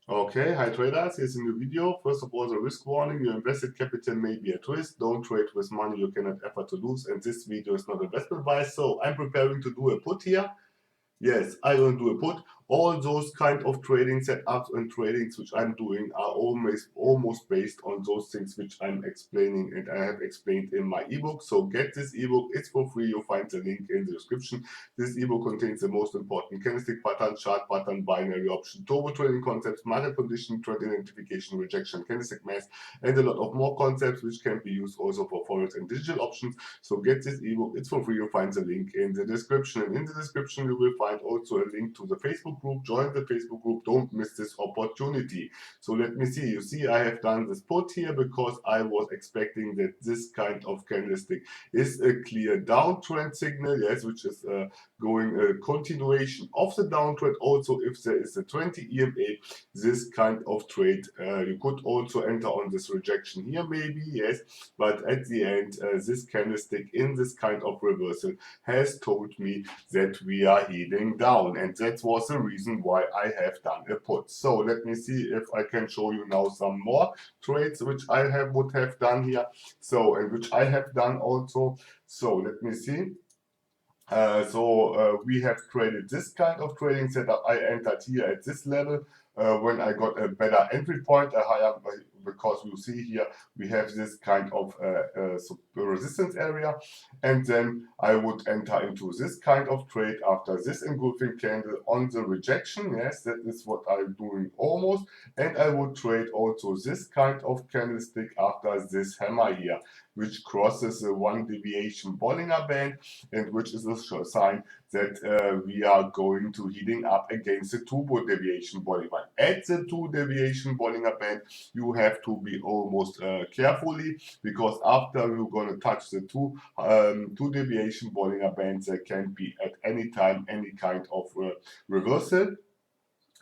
Okay, hi traders, here's a new video. First of all, the risk warning: your invested capital may be at risk. Don't trade with money you cannot afford to lose, and this video is not investment advice. So I'm preparing to do a put here. Yes, I will do a put. All those kind of trading setups and tradings which I'm doing are almost based on those things which I'm explaining and I have explained in my ebook. So get this ebook, it's for free. You'll find the link in the description. This ebook contains the most important candlestick pattern, chart pattern, binary option, turbo trading concepts, market condition, trend identification, rejection, candlestick math, and a lot of more concepts which can be used also for forex and digital options. So get this ebook, it's for free. You'll find the link in the description. And in the description you will find also a link to the Facebook group. Join the Facebook group, don't miss this opportunity. So let me see, you see I have done this put here because I was expecting that this kind of candlestick is a clear downtrend signal, yes, which is going a continuation of the downtrend. Also, if there is a 20 EMA, this kind of trade, you could also enter on this rejection here maybe, yes, but at the end, this candlestick in this kind of reversal has told me that we are heading down, and that was the reason why I have done a put. So let me see if I can show you now some more trades which I would have done here. So, and which I have done also. So let me see. We have created this kind of trading setup. I entered here at this level when I got a better entry point, a higher, because you see here we have this kind of resistance area, and then I would enter into this kind of trade after this engulfing candle on the rejection. Yes, that is what I'm doing almost, and I would trade also this kind of candlestick after this hammer here, which crosses the 1 deviation Bollinger Band, and which is a sign that we are going to heating up against the 2 deviation Bollinger Band. At the 2 deviation Bollinger Band, you have to be almost carefully, because after you're going to touch the 2 deviation Bollinger Bands, there can be at any time any kind of reversal.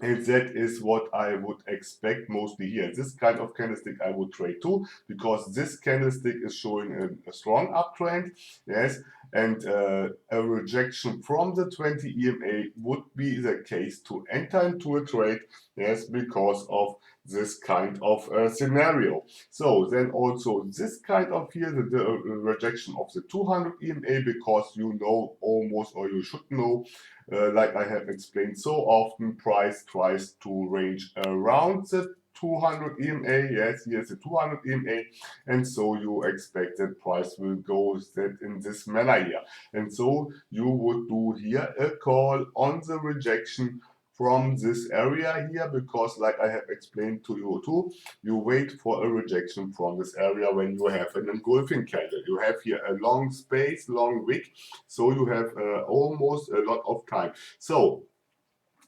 And that is what I would expect mostly here. This kind of candlestick I would trade too, because this candlestick is showing a strong uptrend, yes, and a rejection from the 20 EMA would be the case to enter into a trade, yes, because of this kind of scenario. So then also this kind of here, the rejection of the 200 EMA, because you know almost, or you should know, like I have explained so often, price tries to range around the 200 EMA. Yes, here's the 200 EMA, and so you expect that price will go that in this manner here. And so you would do here a call on the rejection from this area here, because like I have explained to you too, you wait for a rejection from this area when you have an engulfing candle. You have here a long space, long wick, so you have almost a lot of time. So,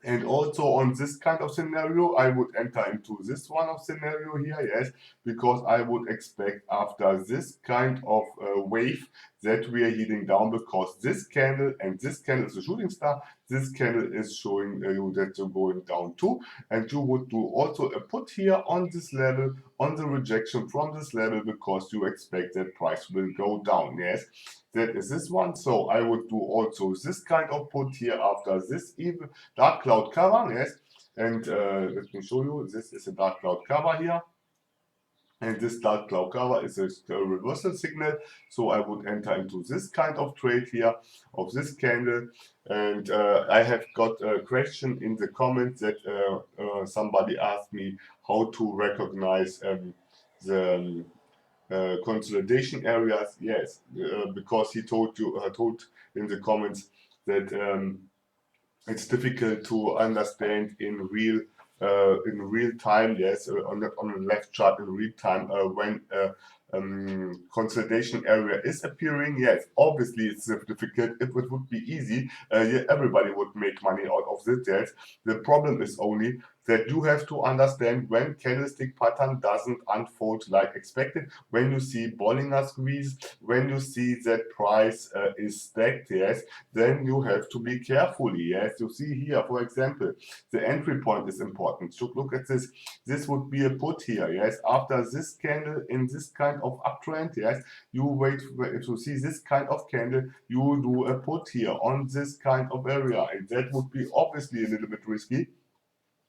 and also on this kind of scenario, I would enter into this one of scenario here, yes, because I would expect after this kind of wave that we are heading down, because this candle and this candle is a shooting star, this candle is showing you that you're going down too, and you would do also a put here on this level, on the rejection from this level, because you expect that price will go down, yes. That is this one. So I would do also this kind of put here after this even dark cloud cover, yes. And let me show you, this is a dark cloud cover here. And this dark cloud cover is a reversal signal. So I would enter into this kind of trade here of this candle. And I have got a question in the comments that somebody asked me how to recognize the consolidation areas. Yes, because he told in the comments that it's difficult to understand in real time. Yes, on the left chart in real time when consolidation area is appearing. Yes, obviously it's difficult. If it would be easy, yeah, everybody would make money out of this. Yes, the problem is only that you have to understand when candlestick pattern doesn't unfold like expected, when you see Bollinger squeeze, when you see that price is stacked, yes, then you have to be carefully. Yes, you see here, for example, the entry point is important. So look at this. This would be a put here. Yes, after this candle in this kind of uptrend, yes, you wait if you see this kind of candle, you do a put here on this kind of area, and that would be obviously a little bit risky,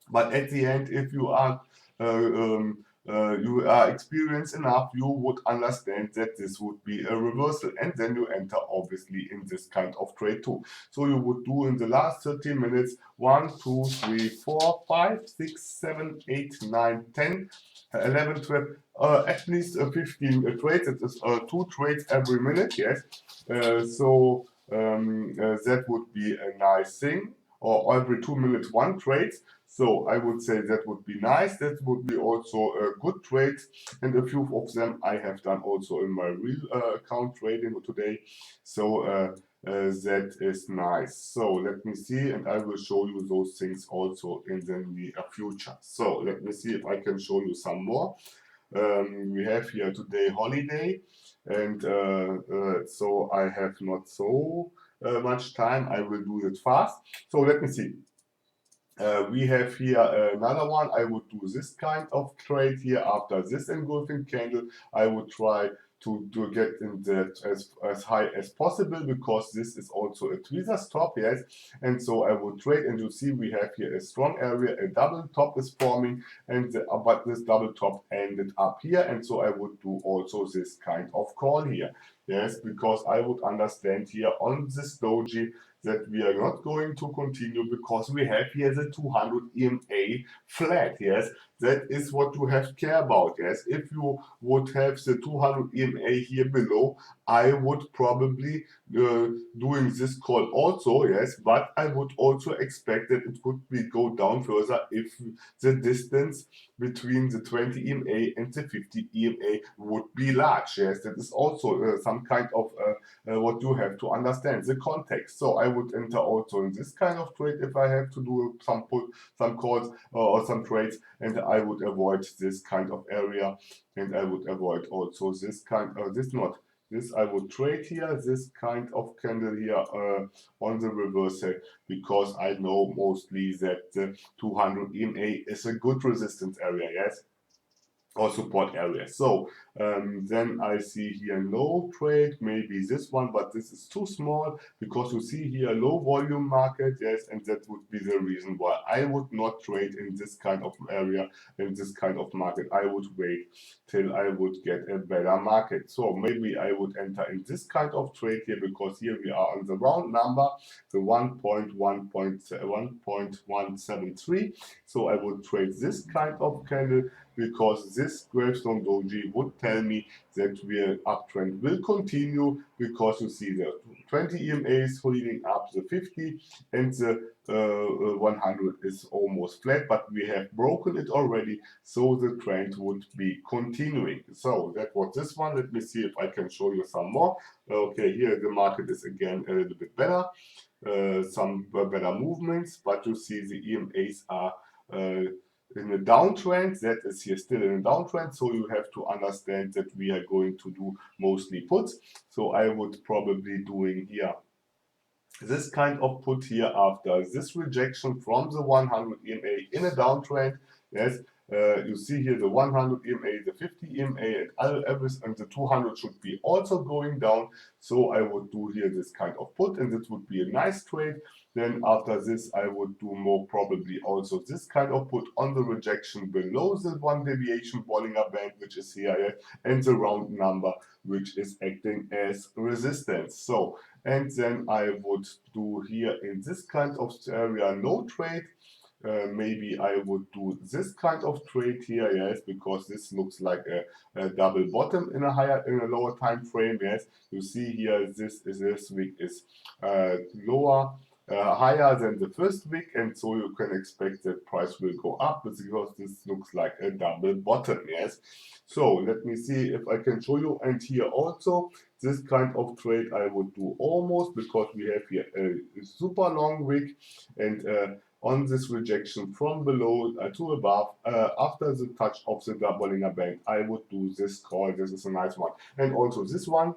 But at the end, if you are experienced enough, you would understand that this would be a reversal, and then you enter obviously in this kind of trade too. So you would do in the last 30 minutes 1, 2, 3, 4, 5, 6, 7, 8, 9, 10, 11, 12, at least 15 trades. It is 2 trades every minute, yes. That would be a nice thing, or every 2 minutes 1 trade. So I would say that would be nice. That would be also a good trade, and a few of them I have done also in my real account trading today. So that is nice. So let me see, and I will show you those things also in the near future. So let me see if I can show you some more. We have here today holiday, and so I have not so much time. I will do it fast. So let me see. We have here another one. I would do this kind of trade here after this engulfing candle. I would try to get in that as high as possible, because this is also a tweezer stop, yes. And so I would trade, and you see we have here a strong area, a double top is forming, and but this double top ended up here, and so I would do also this kind of call here, yes, because I would understand here on this doji that we are not going to continue, because we have here the 200 EMA flat, yes. That is what you have to care about, yes. If you would have the 200 EMA here below, I would probably doing this call also, yes, but I would also expect that it could go down further if the distance between the 20 EMA and the 50 EMA would be large, yes. That is also some kind of what you have to understand, the context. So I would enter also in this kind of trade if I have to do some put, some calls or some trades, and I would avoid this kind of area, and I would avoid also this kind of this not. This I would trade here, this kind of candle here on the reversal, because I know mostly that the 200 EMA is a good resistance area, yes, or support area. So then I see here no trade, maybe this one, but this is too small, because you see here low volume market, yes, and that would be the reason why I would not trade in this kind of area, in this kind of market. I would wait till I would get a better market. So maybe I would enter in this kind of trade here, because here we are on the round number, the 1.173. So I would trade this kind of candle, because this gravestone doji would tell me that the uptrend will continue, because you see the 20 EMAs leading up the 50, and the 100 is almost flat, but we have broken it already, so the trend would be continuing. So that was this one. Let me see if I can show you some more. Okay, here the market is again a little bit better, some better movements, but you see the EMAs are in a downtrend. That is here still in a downtrend, so you have to understand that we are going to do mostly puts. So I would probably doing here this kind of put here after this rejection from the 100 EMA in a downtrend, yes. You see here the 100 EMA, the 50 EMA, and the 200 should be also going down. So I would do here this kind of put, and this would be a nice trade. Then after this, I would do more probably also this kind of put on the rejection below the 1 deviation Bollinger Band, which is here, and the round number, which is acting as resistance. So, and then I would do here in this kind of area no trade. Maybe I would do this kind of trade here, yes, because this looks like a double bottom in a lower time frame, yes. You see here this week is higher than the first week, and so you can expect that price will go up, because this looks like a double bottom, yes. So let me see if I can show you, and here also this kind of trade I would do almost, because we have here a super long wick, and on this rejection from below to above, after the touch of the Bollinger Band, I would do this call. This is a nice one. And also this one,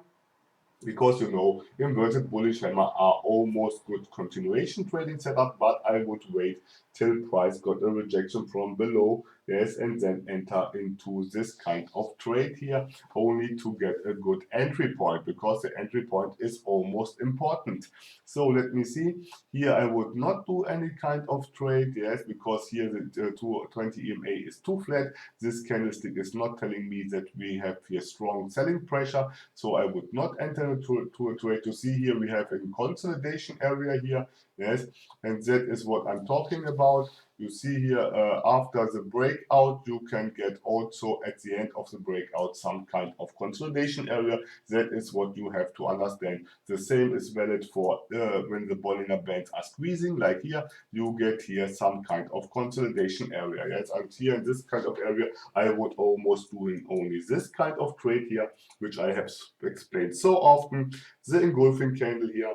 because you know inverted bullish hammer are almost good continuation trading setup, but I would wait till price got a rejection from below, yes, and then enter into this kind of trade here, only to get a good entry point, because the entry point is almost important. So let me see here. I would not do any kind of trade, yes, because here the 220 EMA is too flat. This candlestick is not telling me that we have here strong selling pressure, so I would not enter to a trade. To see here, we have a consolidation area here, yes, and that is what I'm talking about. You see here, after the breakout, you can get also at the end of the breakout some kind of consolidation area. That is what you have to understand. The same is valid for when the Bollinger Bands are squeezing, like here, you get here some kind of consolidation area. Yes, and here in this kind of area, I would almost doing only this kind of trade here, which I have explained so often, the engulfing candle here,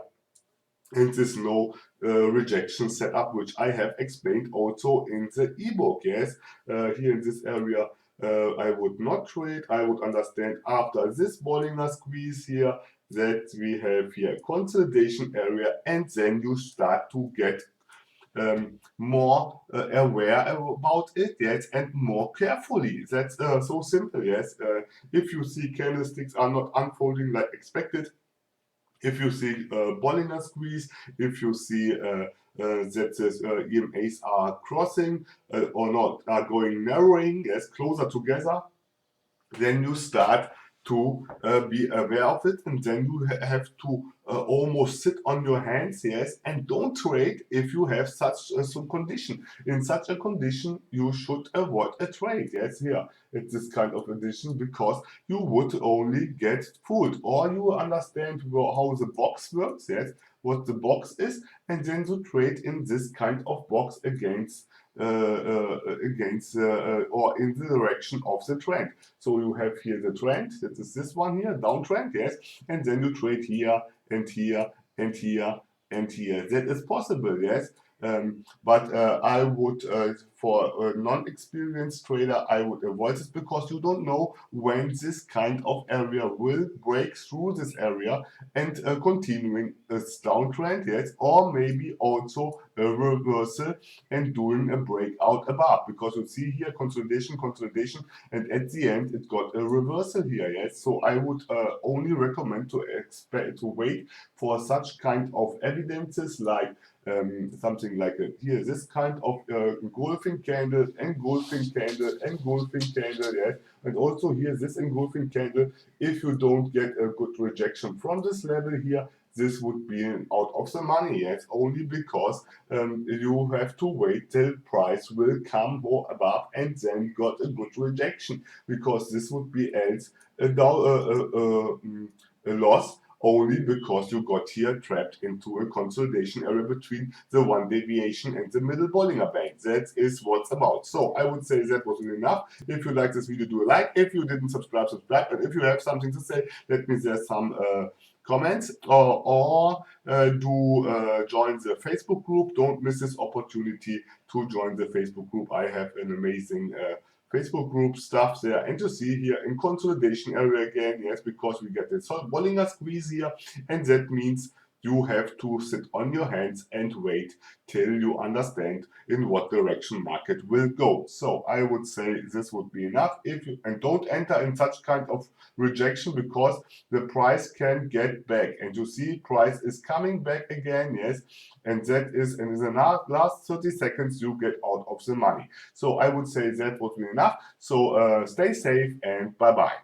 and this no rejection setup, which I have explained also in the ebook. Yes, here in this area, I would not trade. I would understand after this Bollinger squeeze here that we have here a consolidation area, and then you start to get more aware about it, yes, and more carefully. That's so simple, yes. If you see candlesticks are not unfolding like expected, if you see Bollinger squeeze, if you see that the EMAs are crossing or not, are going narrowing, yes, closer together, then you start to be aware of it, and then you have to almost sit on your hands, yes, and don't trade if you have such some condition. In such a condition, you should avoid a trade, yes, here. It's this kind of condition, because you would only get fooled, or you understand how the box works, yes, what the box is, and then to trade in this kind of box against or in the direction of the trend. So you have here the trend, that is this one here, downtrend, yes, and then you trade here and here and here and here. That is possible, yes. But I would, for a non-experienced trader, I would avoid this, because you don't know when this kind of area will break through this area and continuing this downtrend, yes, or maybe also a reversal and doing a breakout above, because you see here consolidation, and at the end it got a reversal here, yes. So I would only recommend to wait for such kind of evidences, like something like here, this kind of engulfing candle, engulfing candle, engulfing candle, yes, and also here this engulfing candle. If you don't get a good rejection from this level here, this would be out of the money, yes, only because you have to wait till price will come more above and then got a good rejection, because this would be else a loss, only because you got here trapped into a consolidation area between the one deviation and the middle Bollinger Band. That is what's about. So I would say that was enough. If you like this video, do a like. If you didn't subscribe, subscribe. And if you have something to say, let me know some comments, or do join the Facebook group. Don't miss this opportunity to join the Facebook group. I have an amazing Facebook group stuff there, and you see here in consolidation area again, yes, because we get this Bollinger squeeze here, and that means you have to sit on your hands and wait till you understand in what direction market will go. So I would say this would be enough. If you, and don't enter in such kind of rejection, because the price can get back, and you see price is coming back again, yes, and that is in the last 30 seconds you get out of the money. So I would say that would be enough. So stay safe and bye bye.